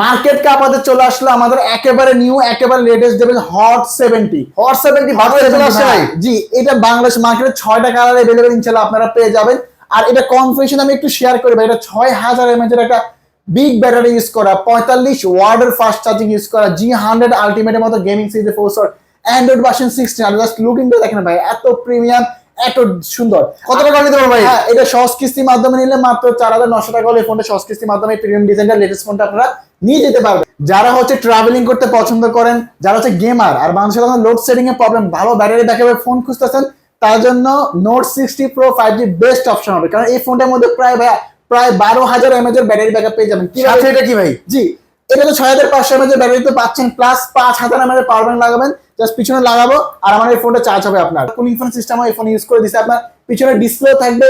Market কাপাতে চলে আসলো আমাদের একেবারে নিউ একেবারে লেটেস্ট দেবেন হট 70 ভালো চলে আসছে ভাই। জি, এটা বাংলাদেশ মার্কেটে 6টা কালার अवेलेबल ইনশাআল্লাহ আপনারা পেয়ে যাবেন। আর এটা কনফিগারেশন আমি একটু শেয়ার করি ভাই। এটা 6000 mAh এর একটা বিগ ব্যাটারি ইউজ করা, 45 ওয়াটের ফাস্ট চার্জিং ইউজ করা, G100 আলটিমেটের মতো গেমিং সিরিজে প্রসেসর, অ্যান্ড্রয়েড ভার্সন 16। আর জাস্ট লুকিংটা দেখেন ভাই, এত প্রিমিয়াম এত সুন্দর। কত টাকা নিতে পারবো ভাই? হ্যাঁ, এটা সহজ কিস্তির মাধ্যমে নিলে মাত্র 4900 টাকা হলে এই ফোনটা সহজ কিস্তির মাধ্যমে প্রিমিয়াম ডিজাইনটা লেটেস্ট ফোনটা আপনারা নিয়ে যেতে পারবেন। যারা হচ্ছে ট্রাভেলিং করতে পছন্দ করেন, যারা হচ্ছে গেমার আর বাংলাদেশে লোড সেটিং এর প্রবলেম, ভালো ব্যাটারি ব্যাকআপের ফোন খুঁজতেছেন, তার জন্য note 60 pro 5G best option হবে। কারণ এই ফোনটার মধ্যে প্রায় 12000 mAh এর ব্যাটারি ব্যাকআপ পেয়ে যাবেন। সাথে এটা কি ভাই? জি, এটা তো 6500 mAh এর ব্যাটারি তো পাচ্ছেন, প্লাস 5000 mAh এর পাওয়ার ব্যাংক লাগাবেন, জাস্ট পিছনে লাগাবো আর আমার এই ফোনটা চার্জ হবে। আপনার কুলিং ফ্যান সিস্টেম এই ফোন ইউজ করে দিছে। আপনার পিছনে ডিসপ্লে থাকবে,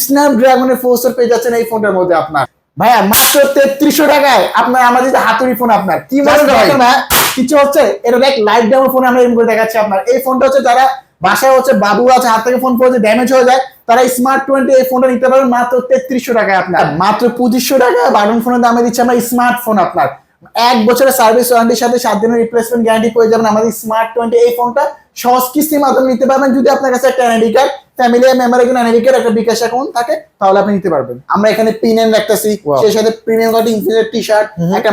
স্ন্যাপড্রাগনের প্রসেসর পেয়ে যাচ্ছেন এই ফোনটার মধ্যে। আপনার ভাইয়া মাত্র 3300 টাকায় আপনার আমাদের যে হাতুড়ি ফোন, আপনার কি মনে করেন ভাই কিছু হচ্ছে এটা দেখ লাইট ডেমো ফোন আমরা এরকম করে দেখাচ্ছি। আপনার এই ফোনটা হচ্ছে যারা বাসায় হচ্ছে বাবু আছে, হাত থেকে ফোন পড়ে ড্যামেজ হয়ে যায়, তারা স্মার্ট 20 এই ফোনটা নিতে পারবেন মাত্র 3300 টাকায়। আপনার মাত্র 2500 টাকায় বাটন ফোনের দামে দিচ্ছে আমরা স্মার্টফোন। আপনার 1 বছরের সার্ভিস ওয়ারেন্টির সাথে 7 দিনের রিপ্লেসমেন্ট গ্যারান্টি পেয়ে যাবেন আমাদের স্মার্ট 20 এই ফোনটা সহজ কিস্তির মাধ্যমে নিতে পারবেন। যদি আপনার কাছে একটা এনআইডি কার্ড, ফ্যামিলি মেম্বার এখানে এনআইডি কার্ড, একটা বিকাশ অ্যাকাউন্ট থাকে, তাহলে আপনি নিতে পারবেন। আমরা এখানে পিন এন্ড রাখতেছি, সেই সাথে প্রিমিয়াম কোয়ালিটি ইনফিনিটি টি-শার্ট, একটা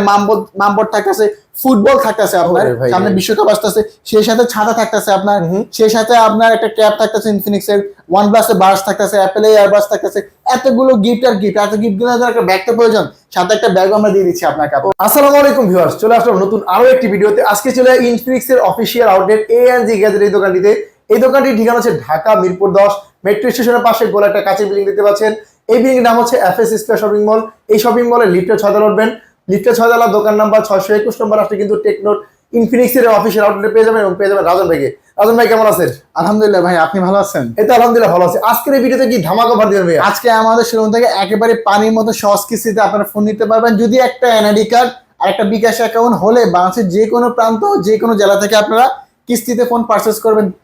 মামবোর্ড থাকতেছে, ফুটবল থাকতেছে আপনার সামনে বিশ্বকাপ আসতেছে, সেই সাথে ছাতা থাকতেছে আপনার, সেই সাথে আপনার একটা ক্যাপ থাকতেছে ইনফিনিক্স এর, OnePlus এর বাস থাকতেছে, অ্যাপল এর এয়ারবাস থাকতেছে, এতগুলো গিফট আর গিফট। এত গিফট গুলো একটা ব্যাগ তো প্রয়োজন, সাথে একটা ব্যাগ আমরা দিয়ে দিচ্ছি আপনাকে। আসসালামু আলাইকুম ভিউয়ার্স, চলে আসলাম নতুন আরো একটি ভিডিওতে। আজকে চলে ইনফিনিক্স এর অফিসিয়াল আউটলেট এএনজি গ্যাজেট এই দোকানটিতে। এই দোকানটির ঠিকানা হচ্ছে ঢাকা মিরপুর 10 মেট্রো স্টেশনের পাশে গোল একটা কাঁচের বিল্ডিং দেখতে পাচ্ছেন। এই বিল্ডিং নাম হচ্ছে এফএস স্কয়ার শপিং মল। এই শপিং মলে লিফটে 6 তলা উঠবেন, লিফটে 6 তলা দোকান নাম্বার 621 নম্বর আসলে কিন্তু টেকনোর ইনফিনিক্স এর অফিসিয়াল আউটলেট পেয়ে যাবেন এবং পেয়ে যাবেন রাজন ভাইকে। রাজন ভাই কেমন আছেন? আলহামদুলিল্লাহ ভাই, আপনি ভালো আছেন? এই তো আলহামদুলিল্লাহ ভালো আছি। আজকের এই ভিডিওতে কি ধামাকা অফার দিবেন ভাই? আজকে আমাদের শোরুম থেকে একেবারে পানির মতো সহজ কিস্তিতে আপনারা ফোন নিতে পারবেন। যদি একটা এনআইডি কার্ড আর একটা বিকাশ অ্যাকাউন্ট হলে বাংলাদেশের যে কোনো প্রান্ত যে কোনো জেলা থেকে আপনারা কিস্তিতে ফোন পারচেজ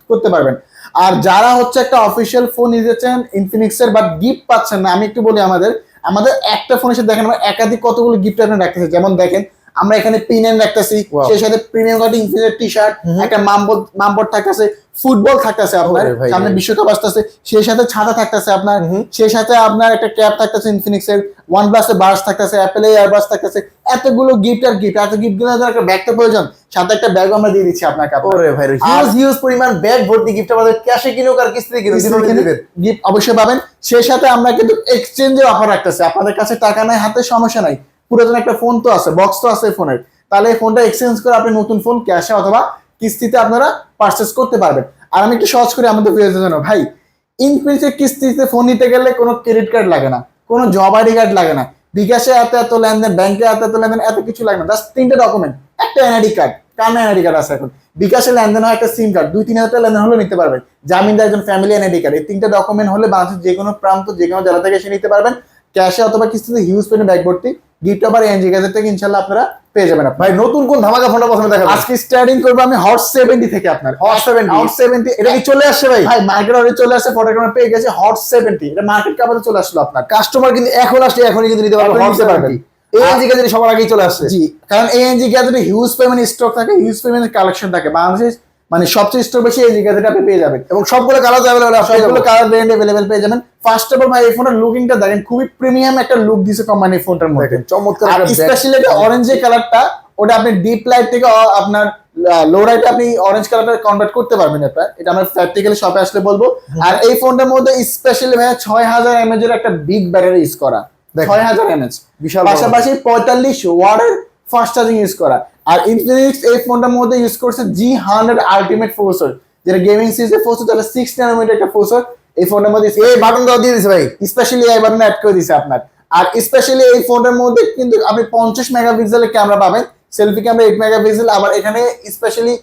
করতে পারবেন। আর যারা হচ্ছে একটা অফিসিয়াল ফোন নিতেছেন ইনফিনিক্স এর, বাট গিফট পাচ্ছেন না, আমি একটু বলি আমাদের একটা ফোনের সাথে দেখেন আমরা একাধিক কতগুলো গিফট আপনি রাখতেছি। যেমন দেখেন আমরা এখানে পিন এন্ড রাখতেছি, সেই সাথে প্রিমিয়াম কোয়ালিটি ইনফিনিটি টি-শার্ট, একটা মামবোর্ড থাকতেছে, ফুটবল থাকতেছে আপনার সামনে বিশ্বকাপ আসতেছে, সেই সাথে ছাতা থাকতেছে আপনার, সেই সাথে আপনার একটা ক্যাপ থাকতেছে ইনফিনিক্স এর, OnePlus এর বাস থাকতেছে, অ্যাপল এর এয়ারবাস থাকতেছে, এতগুলো গিফট আর গিফট। এত গিফট গুলো একটা ব্যাগ তো প্রয়োজন, সাথে একটা ব্যাগ আমরা দিয়ে দিচ্ছি আপনাকে। ওরে ভাই হিউজ পরিমাণ ব্যাগ ভর্তি গিফট আমাদের ক্যাশে কিনুক আর কিস্তিতে কিনুক গিফট অবশ্যই পাবেন। সেই সাথে আমরা কিন্তু এক্সচেঞ্জের অফার রাখতেছি। আপনাদের কাছে টাকা নাই হাতে, সমস্যা নাই, পুরাতন একটা ফোন তো আছে, বক্স তো আছে ফোনের, তাহলে এই ফোনটা এক্সচেঞ্জ করে আপনি নতুন ফোন ক্যাশে অথবা কিস্তিতে আপনারা পারচেজ করতে পারবেন। আর আমি একটু সহজ করে আমাদের ভিউয়ারদের জন্য ভাই, ইনফিনিক্সের কিস্তিতে ফোন নিতে গেলে কোনো ক্রেডিট কার্ড লাগে না, কোনো জব আইডি কার্ড লাগে না, বিকাশে এত লেনদেন, ব্যাংকে এত লেনদেন, এত কিছু লাগে না। জাস্ট 3টে ডকুমেন্ট, একটা এনআইডি কার্ড, কার এনআইডি কার্ড আছে এখন, বিকাশে লেনদেন হয় একটা সিম কার্ড, 2-3000 টাকা লেনদেন হলে নিতে পারবেন, জামিনদার একজন, ফ্যামিলি এনআইডি কার্ড, এই 3টে ডকুমেন্ট হলে বাংলাদেশের যে কোনো প্রান্ত যে কোনো জেলা থেকে এসে নিতে পারবেন ক্যাশে অথবা কিস্তিতে। হিউজ পরিমাণ ব্যাগ ভর্তি গিফট আবার এনজি গ্যাজেট থেকে ইনশাআল্লাহ আপনারা পেয়ে যাবেন। ভাই নতুন কোন ধামাকা ফোনটা প্রথমে দেখাবো? আজকে স্টার্টিং করব আমি হট 70 থেকে। আপনার হট 70 এটা কি চলে আসছে ভাই? ভাই মার্কেট অলরেডি চলে আসছে, ফটোগ্রাফার পেয়ে গেছে হট 70, এটা মার্কেট কাপাতে চলে আসলো। আপনার কাস্টমার কিন্তু এখন আসলে এখনই কিন্তু নিতে পারবেন, নিতে পারবেন। এএনজি গ্যাজেট সবার আগেই চলে আসছে। জি, কারণ এএনজি গ্যাজেটে হিউজ পরিমাণ স্টক থাকে, হিউজ পরিমাণ কালেকশন থাকে, বাংলাদেশে মানে সবচেয়ে স্টক বেশি এএনজি গ্যাজেট আপনি পেয়ে যাবেন এবং সবগুলো কালার अवेलेबल আছে, সবগুলো কালার ভেরিয়েন্ট अवेलेबल পেয়ে যাবেন। ফার্স্ট অফ অল ভাই এই ফোনের লুকিংটা দেখেন, খুবই প্রিমিয়াম একটা লুক দিছে কোম্পানি ফোনটার মধ্যে, দেখেন চমৎকার আর স্পেশালি এটা অরেঞ্জ যে কালারটা, ওটা আপনি ডিপ লাইট থেকে আপনার লো লাইটে আপনি অরেঞ্জ কালারটা কনভার্ট করতে পারবেন। এটা আমরা প্র্যাকটিক্যালি শপে আসলে বলবো। আর এই ফোনটার মধ্যে স্পেশালি ভাই 6000 mAh এর একটা বিগ ব্যাটারি ইউজ করা, 6000 mAh, বিশাল, পাশাপাশি 45 ওয়াটের ফাস্ট চার্জিং ইউজ করা। আর ইনফিনিক্স এই ফোনটার মধ্যে ইউজ করছে G100 আলটিমেট প্রসেসর, যেটা গেমিং সিরিজের প্রসেসর, তাহলে 6 ন্যানোমিটার একটা প্রসেসর এই ফোনের মধ্যে। এই বাটনটাও দিয়ে দিয়েছে ভাই, স্পেশালি এই বাটন অ্যাড করে দিয়েছে আপনার। আর স্পেশালি এই ফোনের মধ্যে কিন্তু আপনি 50 মেগাপিক্সেলের ক্যামেরা পাবেন, সেলফি ক্যামেরা 8 মেগাপিক্সেল। আবার এখানে স্পেশালি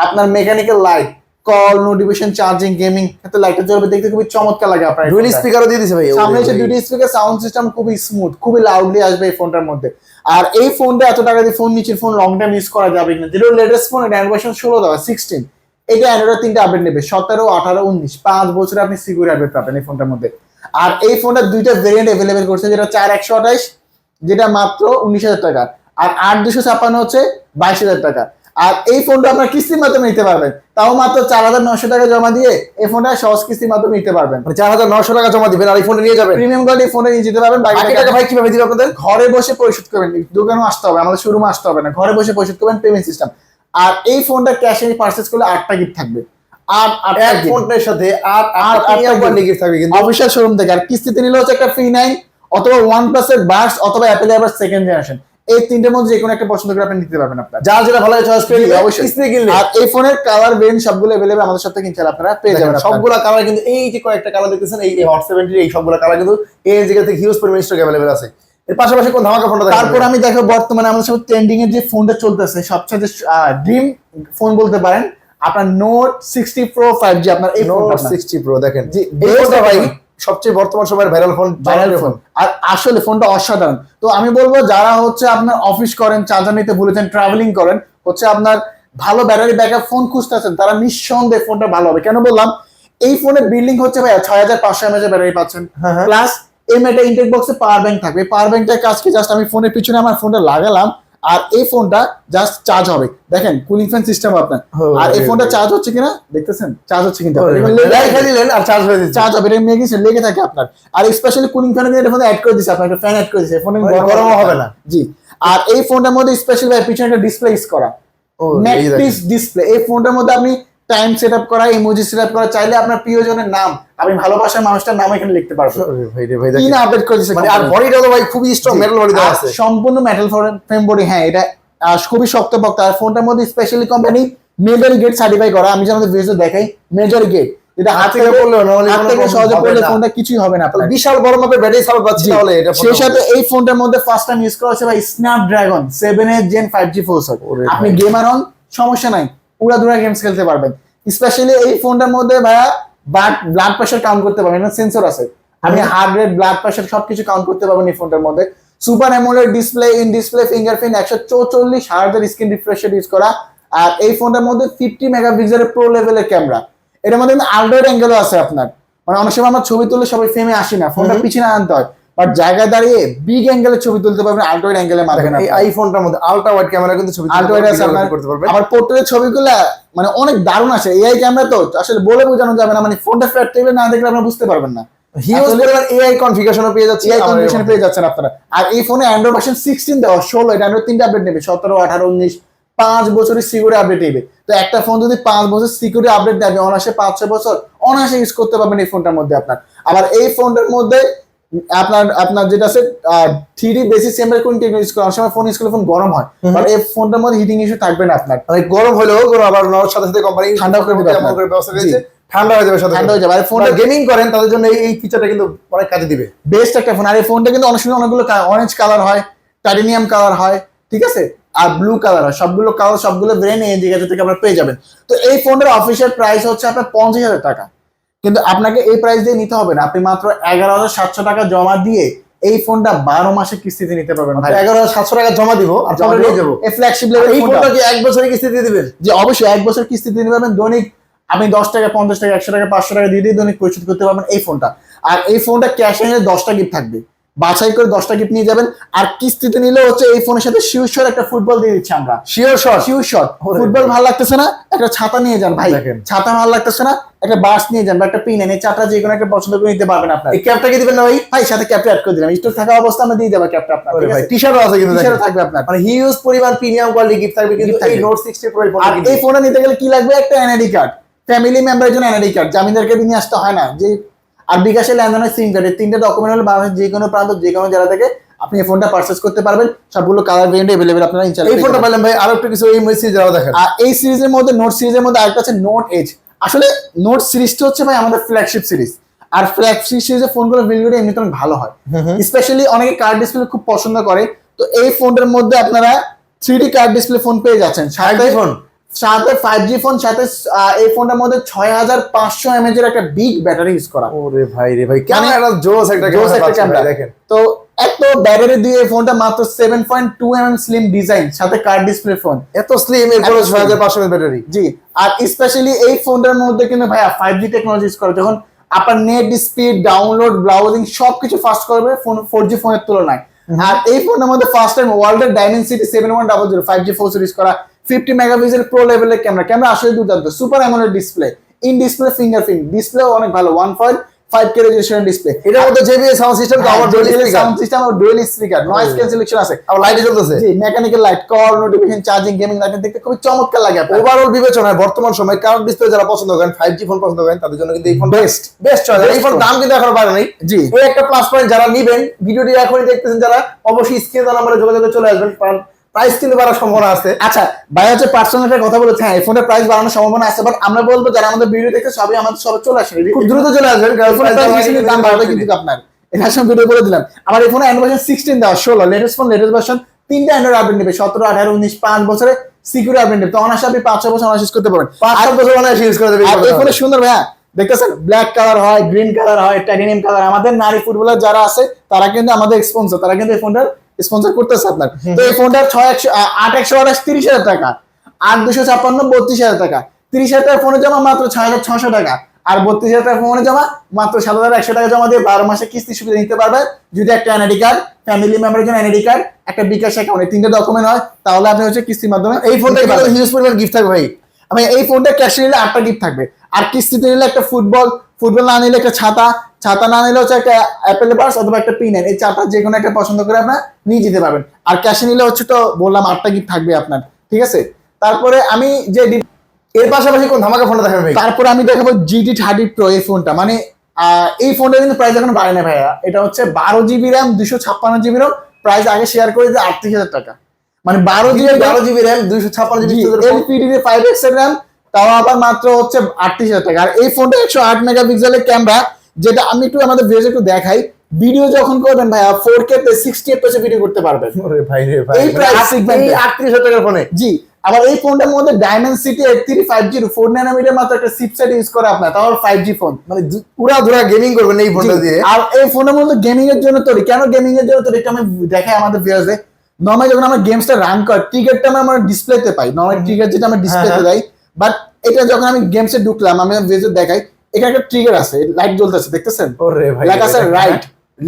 আপনার mechanical light, call, notification, charging, gaming, এত লাইটটা জ্বলবে, দেখতে খুবই চমৎকার লাগে। আপনার ডুয়াল স্পিকারও দিয়ে দিয়েছে ভাই, সামনে হচ্ছে দুটি স্পিকার, সাউন্ড সিস্টেম খুবই স্মুথ, খুবই লাউডলি আসবে এই ফোনটার মধ্যে। আর এই ফোনটা এত টাকা দিয়ে ফোন নিচের ফোন লং টাইম ইউজ করা যাবে না। যেটা লেটেস্ট ফোন, এটা অ্যান্ড্রয়েড 16 দেওয়া 16, এটা অ্যান্ড্রয়েড 3টে আপডেট নেবে, 17, 18, 19, 5 বছরে আপনি সিকিউর আপডেট পাবেন এই ফোনটার মধ্যে। আর এই ফোনটা দুইটা ভেরিয়েন্ট अवेलेबल করছে, যেটা 4128, যেটা মাত্র 19000 টাকা, আর 8,256 হচ্ছে 22,000 টাকা। আর এই ফোনটা আপনার কিস্তির মাধ্যমে নিতে পারবেন, তাও মাত্র 4,900 টাকা জমা দিয়ে এই ফোনটা সহজ কিস্তির মাধ্যমে নিতে পারবেন। মানে 4,900 টাকা জমা দিবেন আর এই ফোনটা নিয়ে যাবেন। প্রিমিয়াম কোয়ালিটি ফোনে নিয়ে যেতে পারবেন। বাকি টাকা ভাই কিভাবে দিবেন আপনাদের? ঘরে বসে পরিশোধ করবেন, দোকানেও আসতে হবে, আমাদের শোরুমে আসতে হবে না, ঘরে বসে পরিশোধ করবেন, পেমেন্ট সিস্টেম। আর এই ফোনটা ক্যাশে পারচেজ করলে 8টা গিফট থাকবে। আর এক ফোনটার সাথে আর 8টা গিফট থাকবে কিন্তু অফিশিয়াল শোরুম থেকে। আর কিস্তিতে নিলে হচ্ছে একটা ফ্রি 9 অথবা OnePlus এর বাডস অথবা অ্যাপল এর সেকেন্ড জেনারেশন, এই তিনটের মধ্যে যে কোনো একটা পছন্দ করে আপনি নিতে পারবেন। আপনার যা যেটা ভালো লাগে চয়েস করে নিতে অবশ্যই কিস্তিতে কিনলে। আর এই ফোনের কালার ভেরিয়েন্ট সবগুলো अवेलेबल আমাদের সাথে কিনলে আপনারা পেয়ে যাবেন। সবগুলা কালার কিন্তু এই যে কয়েকটা কালার দেখতেছেন এই হট 70 এই সবগুলা কালার কিন্তু এই জায়গা থেকে হিউজ পরিমাণ স্টক अवेलेबल আছে। এর পাশাপাশি কোন ধামাকা ফোনটা দেখাবো? তারপর আমি দেখো বর্তমানে আমাদের সাথে ট্রেন্ডিং এর যে ফোনটা চলতেছে সবচেয়ে ড্রিম ফোন বলতে পারেন, আপনার নোট 60 প্রো 5G। আপনার এই নোট 60 প্রো দেখেন, এই ফোনটা ভাই সবচেয়ে বর্তমান সময়ের ভাইরাল ফোন। আর আসলে ফোনটা অসাধারণ। তো আমি বলবো যারা হচ্ছে আপনার অফিস করেন, চার্জার নিতে ভুলেছেন, ট্রাভেলিং করেন, হচ্ছে আপনার ভালো ব্যাটারি ব্যাকআপ ফোন খুঁজতেছেন, তারা নিঃসন্দেহে ফোনটা ভালো হবে। কেন বললাম, এই ফোনের বিল্ডিং হচ্ছে ভাই 6500 mAh ব্যাটারি পাচ্ছেন, প্লাস এম এটা ইনটেক বক্সে পাওয়ার ব্যাংক থাকবে। পাওয়ার ব্যাংকটার কাজ কি, জাস্ট আমি ফোনের পিছনে আমার ফোনটা লাগালাম আর এই ফোনটা জাস্ট চার্জ হবে। দেখেন কুলিং ফ্যান সিস্টেম আপনার। আর এই ফোনটা চার্জ হচ্ছে কিনা দেখতেছেন, চার্জ হচ্ছে কিন্তু আর চার্জ হয়ে যাচ্ছে, চার্জ হবে, এটা মেগিছে লেগে থাকে আপনার। আর স্পেশালি কুলিং ফ্যান এর ফোনে অ্যাড করে দিয়েছে, আপনার একটা ফ্যান অ্যাড করে দিয়েছে, ফোনে গরম হবে না। জি। আর এই ফোনটার মধ্যে স্পেশালি ভাই পিছনে একটা ডিসপ্লে ইউজ করা, ম্যাট্রিক্স ডিসপ্লে। এই ফোনটার মধ্যে আপনি টাইম সেটআপ করা, ইমোজি সেটআপ করা, চাইলে আপনার প্রিয়জনের নাম, আপনি ভালোবাসার মানুষটার নাম এখানে লিখতে পারবেন। ভাই রে ভাই কি না আপডেট করে দিয়েছে। মানে আর বডিটা তো ভাই খুবই স্ট্রং মেটাল বডি দেওয়া আছে, সম্পূর্ণ মেটাল ফ্রেম বডি। হ্যাঁ, এটা খুবই শক্তপোক্ত। আর ফোনটার মধ্যে specially company major get certify করা। আমি যে আমাদের ভিডিওতে দেখাই মেজর গেট, যেটা হাত থেকে পড়লে হাত থেকে সহজে পড়লে ফোনটা কিছুই হবে না। আপনার বিশাল বড় মাপের ব্যাটারি সাপোর্ট পাচ্ছি তাহলে এটা। সেই সাথে এই ফোনটার মধ্যে ফার্স্ট টাইম ইউজ করা হচ্ছে ভাই স্ন্যাপড্রাগন 7 Gen 5G প্রসেসর। আপনি গেমার হন, সমস্যা নাই, উড়াধুরা গেমস খেলতে পারবেন। স্পেশালি এই ফোনটার মধ্যে ভাইয়া ব্লাড প্রেশার কাউন্ট করতে পারবেন, সেন্সর আছে, আপনি হার্ট রেট, ব্লাড প্রেশার সবকিছু কাউন্ট করতে পারবেন এই ফোনটার মধ্যে। Super AMOLED display, in display fingerprint, 144 হার্জের স্ক্রিন রিফ্রেশ রেট ইউজ করা। আর এই ফোনটার মধ্যে 50 মেগাপিক্সেলের প্রো লেভেলের ক্যামেরা। এটার মধ্যে কিন্তু আলট্রা অ্যাঙ্গেলও আছে আপনার। মানে অনেক সময় আমরা ছবি তুললে সবাই ফ্রেমে আসি না, ফোনটা পিছনে আনতে হয়, বাট জায়গায় দাঁড়িয়ে বিগ অ্যাঙ্গেলের ছবি তুলতে পারবেন আলট্রা অ্যাঙ্গেলের মাধ্যমে। এই আইফোনটার মধ্যে আলট্রা ওয়াইড ক্যামেরা কিন্তু ছবি করতে পারবেন। আবার পোর্ট্রেটের ছবিগুলো মানে অনেক দারুণ আসে। এআই ক্যামেরা তো আসলে বলে বোঝানো যাবে না, মানে ফোনটা ফ্ল্যাট টেবিলে না দেখলে আপনারা বুঝতে পারবেন না। হিউজ পরিমাণ এআই কনফিগারেশনও পেয়ে যাচ্ছে, এআই কনফিগারেশন পেয়ে যাচ্ছেন আপনারা। আর এই ফোনে অ্যান্ড্রয়েড ভার্সন 16 দেওয়া, 16 এটা অ্যান্ড্রয়েড 3টা আপডেট নেবে, 17, 18, 19, 5 বছরের সিকিউরিটি আপডেট নেবে। তো একটা ফোন যদি 5 বছর সিকিউরিটি আপডেট দেবে, অনায়াসে 5-6 বছর অনায়াসে ইউজ করতে পারবেন এই ফোনটার মধ্যে আপনার। আবার এই ফোনটার মধ্যে আপনার যেটা আছে 3D basic chamber cooling technology use করা। অনেক সময় ফোন ইউজ করলে ফোন গরম হয়, বাট এই ফোনটার মধ্যে হিটিং ইস্যু থাকবে না আপনার। মানে গরম হলেও আবার সাথে সাথে কোম্পানি ঠান্ডা করে দিবে, এমন করে ব্যবস্থা করেছে, ঠান্ডা হয়ে যাবে, সাথে ঠান্ডা হয়ে যাবে। আর ফোনটা গেমিং করেন তাদের জন্য এই ফিচারটা কিন্তু অনেক কাজে দিবে, বেস্ট একটা ফোন। আর এই ফোনটা কিন্তু অনেক সময় অনেকগুলো অরেঞ্জ কালার হয়, টাইটেনিয়াম কালার হয়, ঠিক আছে, আর ব্লু কালার হয়, সবগুলো কালার সবগুলো ব্র্যান্ড এই জায়গা থেকে আপনারা পেয়ে যাবেন। তো এই ফোনের অফিসিয়াল প্রাইস হচ্ছে আপনার 50,000 টাকা, কিন্তু আপনাকে এই প্রাইস দিয়ে নিতে হবে না। আপনি মাত্র 11,700 টাকা জমা দিয়ে এই ফোনটা 12 মাসের কিস্তিতে নিতে পারবেন। 11,700 টাকা জমা দিব আর ফোনটা নিয়ে যাবো। এই ফ্ল্যাগশিপ লেভেল এই ফোনটা কি 1 বছরের কিস্তিতে দিবেন? যে অবশ্যই 1 বছর কিস্তিতে নিতে পারবেন। দৈনিক আপনি 10 টাকা, 50 টাকা, 100 টাকা, 500 টাকা দিয়ে দৈনিক পরিশোধ করতে পারবেন এই ফোনটা। আর এই ফোনটা ক্যাশে নিলে 10টা গিফট থাকবে, বাছাই করে 10টা গিফট নিয়ে যাবেন। আর কিস্তিতে নিলে হচ্ছে এই ফোনের সাথে শিওর শট একটা ফুটবল দিয়ে দিচ্ছি আমরা। শিওর শট ফুটবল ভালো লাগতেছে না, একটা ছাতা নিয়ে যান ভাই। ছাতা ভালো লাগতেছে না, একটা বাস নিয়ে যান বা একটা পিন এনে চারটা যে কোনো একটা পছন্দ করে নিতে পারবেন আপনার। এই ক্যাপটা কি দিবেন না ভাই? ভাই সাথে ক্যাপটা অ্যাড করে দিলাম, স্টক থাকা অবস্থা আমরা দিয়ে দেবো ক্যাপটা আপনার। ভাই টি-শার্টও আছে কিন্তু, টি-শার্টও থাকবে আপনার। মানে হিউজ পরিমাণ প্রিমিয়াম কোয়ালিটি গিফট থাকবে কিন্তু এই নোট 60 প্রো ফোন। আর এই ফোনটা নিতে গেলে কি লাগবে, একটা এনআইডি কার্ড, ফ্যামিলি মেম্বারের জন্য এনআইডি কার্ড, জামিনদারকে নিয়ে আসতে হয় না যে। আর বিকাশে লেনদেনের সিম কার্ড, এই 3টা ডকুমেন্ট হলে বাংলাদেশের যে কোনো প্রান্ত যে কোনো জায়গা থেকে আপনি এই ফোনটা পারচেজ করতে পারবেন। সবগুলো কালার ভেরিয়েন্ট अवेलेबल আপনারা ইনশাআল্লাহ। এই ফোনটা পাইলাম ভাই, আরো একটু কিছু এই মেসেজ যারা দেখেন। আর এই সিরিজের মধ্যে নোট সিরিজের মধ্যে আরেকটা আছে নোট এজ। আসলে নোট সিরিজটা হচ্ছে ভাই আমাদের ফ্ল্যাগশিপ সিরিজ। আর ফ্ল্যাগশিপ সিরিজের ফোনগুলোর ভিডিওটা এমনিতে অনেক ভালো হয়, স্পেশালি অনেকে কার্ড ডিসপ্লে খুব পছন্দ করে। তো এই ফোনটার মধ্যে আপনারা 3D কার্ড ডিসপ্লে ফোন পেয়ে যাচ্ছেন, সাথে 5G ফোন, সাথে এই ফোনটার মধ্যে 6500 mAh এর একটা বিগ ব্যাটারি ইউজ করা। ওরে ভাই রে ভাই, কেমন একটা জোস একটা ক্যামেরা দেখেন তো এত ব্যাটারি দিয়ে এই ফোনটা মাত্র 7.2 mm স্লিম ডিজাইন, সাথে কার্ড ডিসপ্লে ফোন, এত স্লিম, এর 6500 mAh ব্যাটারি। জি। আর স্পেশালি এই ফোনটার মধ্যে কিন্তু ভাইয়া 5G টেকনোলজি ইউজ করে, যখন আপনার নেট স্পিড, ডাউনলোড, ব্রাউজিং সবকিছু ফাস্ট করবে ফোন 4G ফোনের তুলনায়। আর এই ফোনের মধ্যে ফার্স্ট টাইম ওয়ার্ল্ডের ডাইমেনসিটি 7100 5G 4 সিরিজ করা 50 মেগাপিক্সেল প্রো লেভেলের ক্যামেরা আসলে দুর্দান্ত, super AMOLED display, in display fingerprint display অনেক ভালো, 1.5K রেজোলিউশন ডিসপ্লে। এটার মধ্যে JBL সাউন্ড সিস্টেম তো আবার সাউন্ড সিস্টেম আর ডুয়াল স্পিকার, নয়েজ ক্যান্সেলেশন আছে, আর লাইট জ্বলতেছে। জি mechanical light, call notification, charging, gaming light দেখতে খুব চমৎকার লাগে। ওভারঅল বিবেচনায় বর্তমান সময় কার্ভ ডিসপ্লে যারা পছন্দ করেন, 5G ফোন পছন্দ করেন, তাদের জন্য কিন্তু এই ফোন বেস্ট চয়েস। এই ফোন দাম কিন্তু এখনো বাড়ে নাই। জি এই একটা প্লাস পয়েন্ট, যারা নিবেন ভিডিওটি এখনই দেখতেছেন যারা, অবশ্যই স্ক্রিনে দেওয়া নম্বরে যোগাযোগে চলে আসবেন, কারণ প্রাইস কিন্তু বাড়ার সম্ভাবনা আছে। আচ্ছা ভাই হচ্ছে পার্সোনাল কথা বলেছে, হ্যাঁ এই ফোনের প্রাইস বাড়ানোর সম্ভাবনা আছে, বাট আমরা বলবো যারা আমাদের ভিডিও দেখে সবাই আমাদের সবাই চলে আসে, খুব দ্রুত চলে আসবেন, কারণ দাম বাড়বে কিন্তু আপনার এটার সঙ্গে ভিডিও করে দিলাম। আমার এই ফোনে অ্যান্ড্রয়েড ভার্সন 16 দেওয়া, 16 লেটেস্ট ফোন, লেটেস্ট ভার্সন, 3টা অ্যান্ড্রয়েড আপডেট নেবে, 17, 18, 19, 5 বছরে সিকিউর আপডেট নেবে, তো অনায়াসে আপনি 5-6 বছর অনায়াস করতে পারবেন, 5-7 বছর অনায়াসে ইউজ করে দেবেন। আর এই ফোনে সুন্দর ভাইয়া দেখতেছেন, ব্ল্যাক কালার হয়, গ্রিন কালার হয়, টাইটানিয়াম কালার। আমাদের নারী ফুটবলার যারা আছে তারা কিন্তু আমাদের স্পন্সর, তারা কিন্তু এই ফোনটার স্পন্সর করতেছে আপনার। তো এই ফোনটার 8/128 30,000 টাকা, 8/256 32,000 টাকা, 30,000 টাকা ফোনে জমা মাত্র 6,600 টাকা, আর 32,000 টাকা ফোনে জমা মাত্র 7,100 টাকা জমা দিয়ে 12 মাসে কিস্তি সুবিধা নিতে পারবেন। যদি একটা এনআইডি কার্ড, ফ্যামিলি মেম্বারের জন্য এনআইডি কার্ড, একটা বিকাশ অ্যাকাউন্ট, এই 3টা ডকুমেন্ট হয়, তাহলে আপনি হচ্ছে কিস্তির মাধ্যমে এই ফোনটা কিন্তু হিউজ পরিমাণ গিফট থাকবে ভাই। আমি এই ফোনটা ক্যাশে নিলে 8টা গিফট থাকবে, আর কিস্তিতে নিলে একটা ফুটবল না নিলে একটা ছাতা না নিলে হচ্ছে একটা অ্যাপেল বার্স অথবা একটা পিন, এই 4টা যে কোনো একটা পছন্দ করে আপনার নিয়ে যেতে পারবেন। আর ক্যাশে নিলে হচ্ছে তো বললাম 8টা গিফট থাকবে আপনার, ঠিক আছে। তারপরে আমি যে এর পাশাপাশি কোন ধামাকা ফোনটা দেখাবেন ভাই? তারপরে আমি দেখাবো GT 30 Pro, এই ফোনটা মানে এই ফোনটা কিন্তু প্রাইস এখন বাড়ে না ভাইয়া, এটা হচ্ছে 12GB RAM 256GB ROM, price আগে শেয়ার করে যে 38,000 টাকা, মানে 12GB RAM 256GB LPDDR 5X এর RAM, তাও আবার মাত্র হচ্ছে 38,000 টাকা। আর এই ফোনটা 108 মেগাপিক্সেলের ক্যামেরা, যেটা আমি একটু আমাদের ভিডিও একটু দেখাই, ভিডিও যখন করবেন ভাইয়া 4K তে 60 FPS ভিডিও করতে পারবেন। ওরে ভাই রে ভাই, এই প্রাইস সেগমেন্টে 38,000 টাকার ফোনে। জি, আবার এই ফোনটার মধ্যে ডায়মেনসিটি 835 5G 4 ন্যানোমিটার মাত্র একটা চিপসেট ইউজ করে আপনার, তাও 5G ফোন, মানে পুরা ধরা গেমিং করবেন এই ফোনটা দিয়ে। আর এই ফোনের মধ্যে গেমিং এর জন্য তৈরি, কেন গেমিং এর জন্য তৈরি, আমি দেখাই আমাদের ভিউয়ার্সে। নরমালি যখন আমরা গেমসটা রান করি, ট্রিগারটা আমরা ডিসপ্লেতে পাই, নরমাল ট্রিগার যেটা আমরা ডিসপ্লেতে দেই, বাট এটা যখন আমি গেমসে ঢুকলাম, আমি ভিডিও দেখাই, এখানে একটা ট্রিগার আছে, লাইট জ্বলতেছে দেখতেছেন, ওরে ভাই লেখা আছে রাইট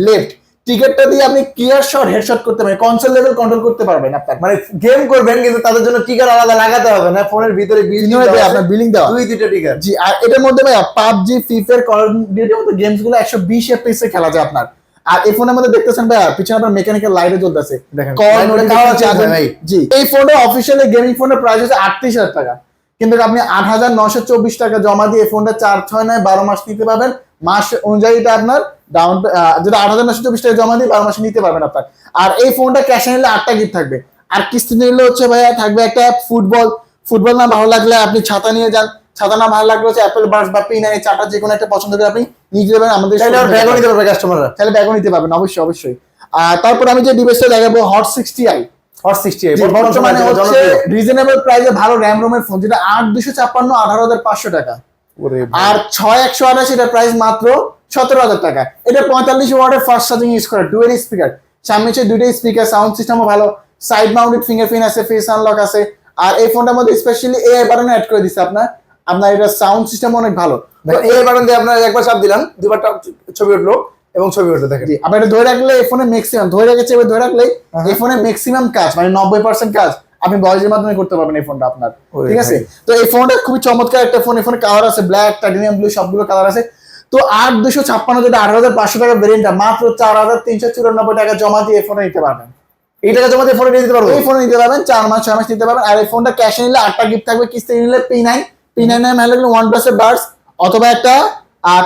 লেফট, ট্রিগারটা দিয়ে আপনি ক্লিয়ার শট হেডশট করতে পারবেন, কনসোল লেভেল কন্ট্রোল করতে পারবেন আপনার, মানে গেম করবেন কিন্তু তাদের জন্য ট্রিগার আলাদা লাগাতে হবে না, ফোনের ভিতরে আপনার বিলিং দেওয়া 2-3টা ট্রিগার। জি, আর এটার মধ্যে ভাই PUBG, Free Fire, Call of ডিউটির মতো গেমস গুলো 120 FPS এ খেলা যায় আপনার। আর এই ফোনের মধ্যে দেখতেছেন ভাই পিছনে আপনার মেকানিক্যাল লাইটে জ্বলতেছে, দেখেন কল দেওয়া আছে ভাই। জি, এই ফোনটা অফিশিয়ালি গেমিং ফোনের প্রাইস হচ্ছে 38,000 টাকা, কিন্তু আপনি 8,924 টাকা জমা দিয়ে ফোনটা 4-6-9 12 মাস নিতে পারবেন। মাস অনুযায়ী এটা আপনার ডাউন, যেটা 8,924 টাকা জমা দিয়ে 12 মাসে নিতে পারবেন আপনার। আর এই ফোনটা ক্যাশে নিলে 8টা গিফট থাকবে, আর কিস্তি নিলে হচ্ছে ভাইয়া থাকবে একটা ফুটবল না ভালো লাগলে আপনি ছাতা নিয়ে যান, ছাতা না ভালো লাগলে হচ্ছে অ্যাপেল বার্স বা পিন, এই 4টা যে কোনো একটা পছন্দ করে আপনি নিয়ে যাবেন আমাদের, ব্যাগও নিতে পারবে কাস্টমাররা, তাহলে ব্যাগও নিতে পারবেন অবশ্যই। আর তারপর আমি যে ডিভাইসটা দেখাবো Hot 60i, বর্তমানে হচ্ছে রিজনেবল প্রাইসে ভালো র‍্যাম রোমের ফোন, যেটা 8/256 18,500 টাকা, আর 6/128 এটার প্রাইস মাত্র 17,000 টাকা। এটা 45 ওয়াটের ফাস্ট চার্জিং ইউজ করে, ডুয়াল স্পিকার, সামনে হচ্ছে দুইটা স্পিকার, সাউন্ড সিস্টেমও ভালো, সাইড মাউন্টেড ফিঙ্গারপ্রিন্ট আছে, ফেস আনলক আছে, আর এই ফোনটার মধ্যে স্পেশালি এআই বাটন অ্যাড করে দিচ্ছে আপনার এটা সাউন্ড সিস্টেম অনেক ভালো। এই বাটন দিয়ে আপনার একবার চাপ দিলাম, দুইবার ছবি উঠলো এবং ছবি উঠতে দেখেন। জি, আপনি এটা ধরে রাখলে এই ফোনে ম্যাক্সিমাম ধরে রেখেছে, এবার ধরে রাখলে এই ফোনে ম্যাক্সিমাম কাজ মানে 90% কাজ আপনি ভয়েসের মাধ্যমে করতে পারবেন এই ফোনটা আপনার, ঠিক আছে। তো এই ফোনটা খুবই চমৎকার একটা ফোন, এই ফোনে কালার আছে ব্ল্যাক, টাইটানিয়াম ব্লু, সবগুলো কালার আছে। তো 8/256 যেটা 18,500 টাকা ভেরিয়েন্টটা মাত্র 4,394 টাকা জমা দিয়ে এই ফোনে নিতে পারবেন। এই টাকা জমা দিয়ে ফোনে নিতে পারবেন, এই ফোনে নিতে পারবেন 4 মাস 6 মাস নিতে পারবেন। আর এই ফোনটা ক্যাশে নিলে 8টা গিফট থাকবে, কিস্তি নিলে P9 হলে OnePlus এর বাডস অথবা একটা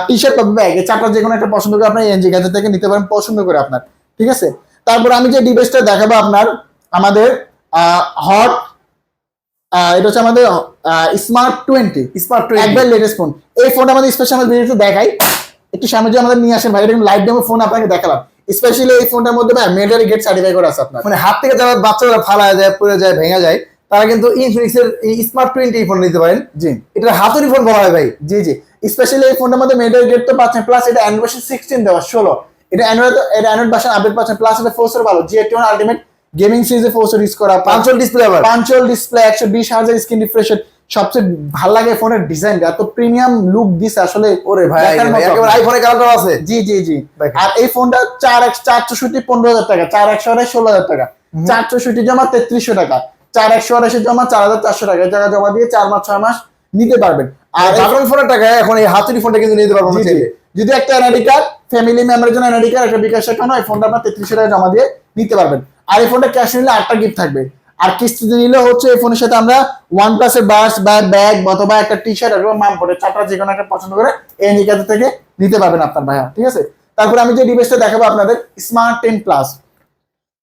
টি-শার্ট পাবেন ব্যাগ, এই 4টা যে কোনো একটা পছন্দ করে আপনি এনজি গ্যাজেট থেকে নিতে পারেন পছন্দ করে আপনার, ঠিক আছে। তারপর আমি যে ডিভাইসটা দেখাবো আপনার আমাদের হট, এটা হচ্ছে আমাদের স্মার্ট 20 একবার লেটেস্ট ফোন। এই ফোনটা আমাদের স্পেশাল আমাদের ভিডিওতে দেখাই, একটু সামনে যে আমাদের নিয়ে আসেন ভাই, এটা লাইভ ডেমো ফোন আপনাকে দেখালাম। স্পেশালি এই ফোনটার মধ্যে ভাই মিলিটারি গেট সার্টিফাই করা আছে আপনার, মানে হাত থেকে যারা বাচ্চারা ফালায় যায়, পড়ে যায়, ভেঙে যায়, তারা কিন্তু ইনফিনিক্স এর এই স্মার্ট 20 ফোন নিতে পারেন। জি, এটা হাতুড়ি ফোন বলা হয় ভাই। জি, স্পেশালি এই ফোনটার মধ্যে মিলিটারি গেট তো পাচ্ছেন, প্লাস এটা অ্যান্ড্রয়েড ভার্সন 16 দেওয়া 16, এটা অ্যান্ড্রয়েড ভার্সন আপডেট পাচ্ছেন, প্লাস এটা ফোর্সের ভালো G81 আলটিমেট গেমিং সিরিজে ফোর্স ইউজ করা, পাঞ্চল ডিসপ্লে 120 হার্জ স্ক্রিন রিফ্রেশ, সবচেয়ে ভালো লাগে ফোনের ডিজাইনটা, এত প্রিমিয়াম লুক দিছে আসলে। ওরে ভাই দেখার মতো। একেবারে আইফোনে কালার আছে। জি জি জি। দেখেন। আর এই ফোনটা 4/4/64 15,000 টাকা, 4/128 16,000 টাকা, 4/64 জমা 3300 টাকা, 4/128 জমা 4,400 টাকা। এই টাকা জমা দিয়ে 4 মাস 6 মাস নিতে পারবেন। আর আর বাটন ফোনের টাকা এখন এই হাতুড়ি ফোনটা কিন্তু নিতে পারবো না জি, জি। চাইলে। যদি একটা এনআইডি কার্ড, ফ্যামিলি মেম্বারের জন্য এনআইডি কার্ড, একটা বিকাশ অ্যাকাউন্ট, এই ফোনটা আপনার 3300 টাকা জমা দিয়ে নিতে পারবেন। আর এই ফোনটা ক্যাশ নিলে 8টা গিফট থাকবে। আর কিস্তিতে নিলে হচ্ছে এই ফোনের সাথে আমরা OnePlus এর বাস বা ব্যাগ অথবা একটা টি-শার্ট অথবা মাম পরে চারটা যে কোনো একটা পছন্দ করে এই নিকাতে থেকে নিতে পারবেন আপনার ভাইয়া, ঠিক আছে। তারপর আমি যে ডিভাইসটা দেখাবো আপনাদের Smart 10 Plus।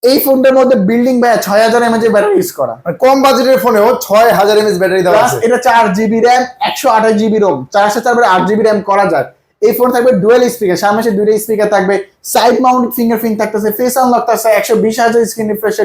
এই ফোনটার মধ্যে বিল্ডিং ভাইয়া 6000 mAh এর ব্যাটারি ইউজ করা। মানে কম বাজেটের ফোনেও 6000 mAh ব্যাটারি দেওয়া প্লাস আছে। এটা 4GB RAM 128GB ROM, 4/4 8GB RAM করা যায়। এই ফোন থাকবে ডুয়াল স্পিকার, সামনে সে দুইটা স্পিকার থাকবে, সাইড মাউন্টেড ফিঙ্গারপ্রিন্ট থাকতেছে, ফেস আনলক থাকছে, 120,000 স্ক্রিন রিফ্রেশ,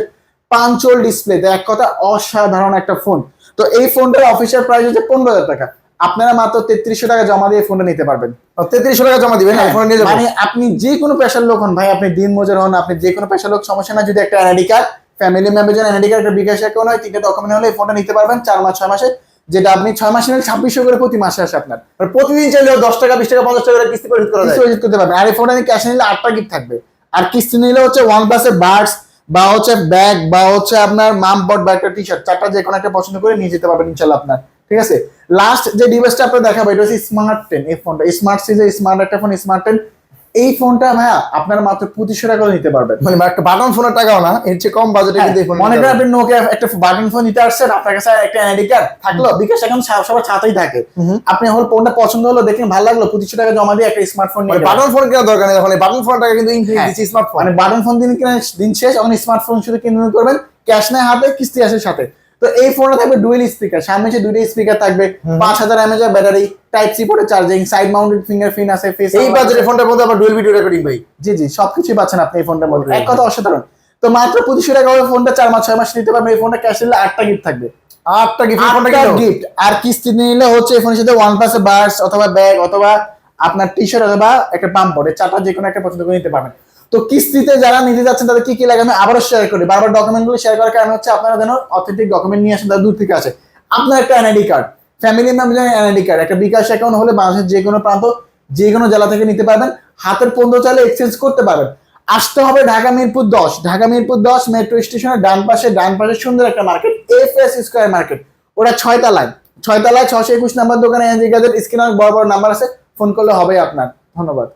পাঞ্চুয়াল ডিসপ্লে, এক কথা অসাধারণ একটা ফোন। তো এই ফোনটার অফিসিয়াল প্রাইস হচ্ছে 15,000 টাকা। আপনারা মাত্র 3300 টাকা জমা দিয়ে ফোনটা নিতে পারবেন। 3300 টাকা জমা দিবেন, হ্যাঁ, আইফোন নিয়ে যাবেন। মানে আপনি যে কোনো পেশার লোক হন ভাই, আপনি দিন মজুর হন, আপনি যে কোনো পেশার লোক, সমস্যা না। যদি একটা এনআইডি কার্ড, ফ্যামিলি মেম্বার জন্য এনআইডি কার্ড, একটা বিকাশ অ্যাকাউন্ট হয়, 3টা ডকুমেন্ট হলে এই ফোনটা নিতে পারবেন 4 মাস 6 মাসে। যেটা আপনি 6 মাসে নিলে 2600 করে প্রতি মাসে আসে আপনার। আর প্রতিদিন চাইলেও 10 টাকা 20 টাকা 50 টাকা করে কিস্তি পরিশোধ করা যায়। কিস্তি পরিশোধ করতে পারবেন। আর এই ফোনটা ক্যাশ নিলে 8টা গিফট থাকবে। আর কিস্তি নিলে হচ্ছে OnePlus এর বাডস বা হচ্ছে ব্যাগ বা হচ্ছে আপনার মাম বট বা একটা টি-শার্ট, চারটা যে কোনো একটা পছন্দ করে নিয়ে যেতে পারবেন ইনশাআল্লাহ আপনার, ঠিক আছে। লাস্ট যে ডিভাইসটা আপনাদের দেখাবো এটা হচ্ছে Smart 10। এই ফোনটা স্মার্ট সিরিজের স্মার্ট একটা ফোন, Smart 10। এই ফোনটা ভাইয়া আপনারা মাত্র 2500 টাকা করে নিতে পারবেন। মানে একটা বাটন ফোনের টাকাও না, এর চেয়ে কম বাজেটে কিন্তু এই ফোন মনে করেন আপনি নোকিয়া একটা বাটন ফোন নিতে আসছেন, আপনার কাছে একটা এনআইডি কার্ড থাকলো, বিকাশ অ্যাকাউন্ট সবার সাথেই থাকে, আপনি হল ফোনটা পছন্দ হলো, দেখেন ভালো লাগলো, 2500 টাকা জমা দিয়ে একটা স্মার্টফোন নিয়ে গেলেন। বাটন ফোন কেনার দরকার নেই, এখন এই বাটন ফোনের টাকা কিন্তু ইনফিনিক্স দিচ্ছে স্মার্টফোন। মানে বাটন ফোন দিন শেষ, এখন স্মার্টফোন শুধু কিনে করবেন, ক্যাশ নেই হাতে, কিস্তি আসে সাথে। তো এই ফোনে থাকবে ডুয়েল স্পিকার, সামনে যে দুইটা স্পিকার থাকবে, 5000 mAh ব্যাটারি, টাইপ সি পোর্টে চার্জিং, সাইড মাউন্টেড ফিঙ্গারপ্রিন্ট আছে, ফেস। এই বাজেটের ফোনটার মধ্যে আবার ডুয়াল ভিডিও রেকর্ডিং ভাই। জি জি, সবকিছুই পাচ্ছেন আপনি এই ফোনটার মধ্যে, এক কথা অসাধারণ। তো মাত্র 2500 টাকা ওই ফোনটা 4 মাস 6 মাস নিতে পারবেন। এই ফোনটা ক্যাশ নিলে 8টা গিফট থাকবে, 8টা গিফট, ফোনটা 8টা কিলো গিফট। আর কিস্তি নিলে হচ্ছে এই ফোনের সাথে OnePlus এর বাডস অথবা ব্যাগ অথবা আপনার টি-শার্ট অথবা একটা পাম্প পড়ে, চারটা যে কোনো একটা পছন্দ করে নিতে পারবেন। তো কিস্তিতে যারা নিতে যাচ্ছেন তাদের কি কি লাগে আমি আবারও শেয়ার করি। বারবার ডকুমেন্টগুলো শেয়ার করার কারণ হচ্ছে আপনারা যেন অথেন্টিক ডকুমেন্ট নিয়ে আসেন, তারা দূর থেকে আসে। আপনার একটা NID card, family member NID card, একটা বিকাশ অ্যাকাউন্ট হলে বাংলাদেশের যে কোনো প্রান্ত যে কোনো জেলা থেকে নিতে পারবেন। হাতের 15 চাইলে এক্সচেঞ্জ করতে পারবেন। আসতে হবে ঢাকা মিরপুর 10, ঢাকা মিরপুর 10 মেট্রো স্টেশনের ডান পাশে সুন্দর একটা মার্কেট, এফএস স্কয়ার মার্কেট। ওটা 6 তলায় 621 নাম্বার দোকানে এনজি গ্যাজেট, স্ক্রিনে বড় বড় নাম্বার আছে, ফোন করলে হবে আপনার। ধন্যবাদ।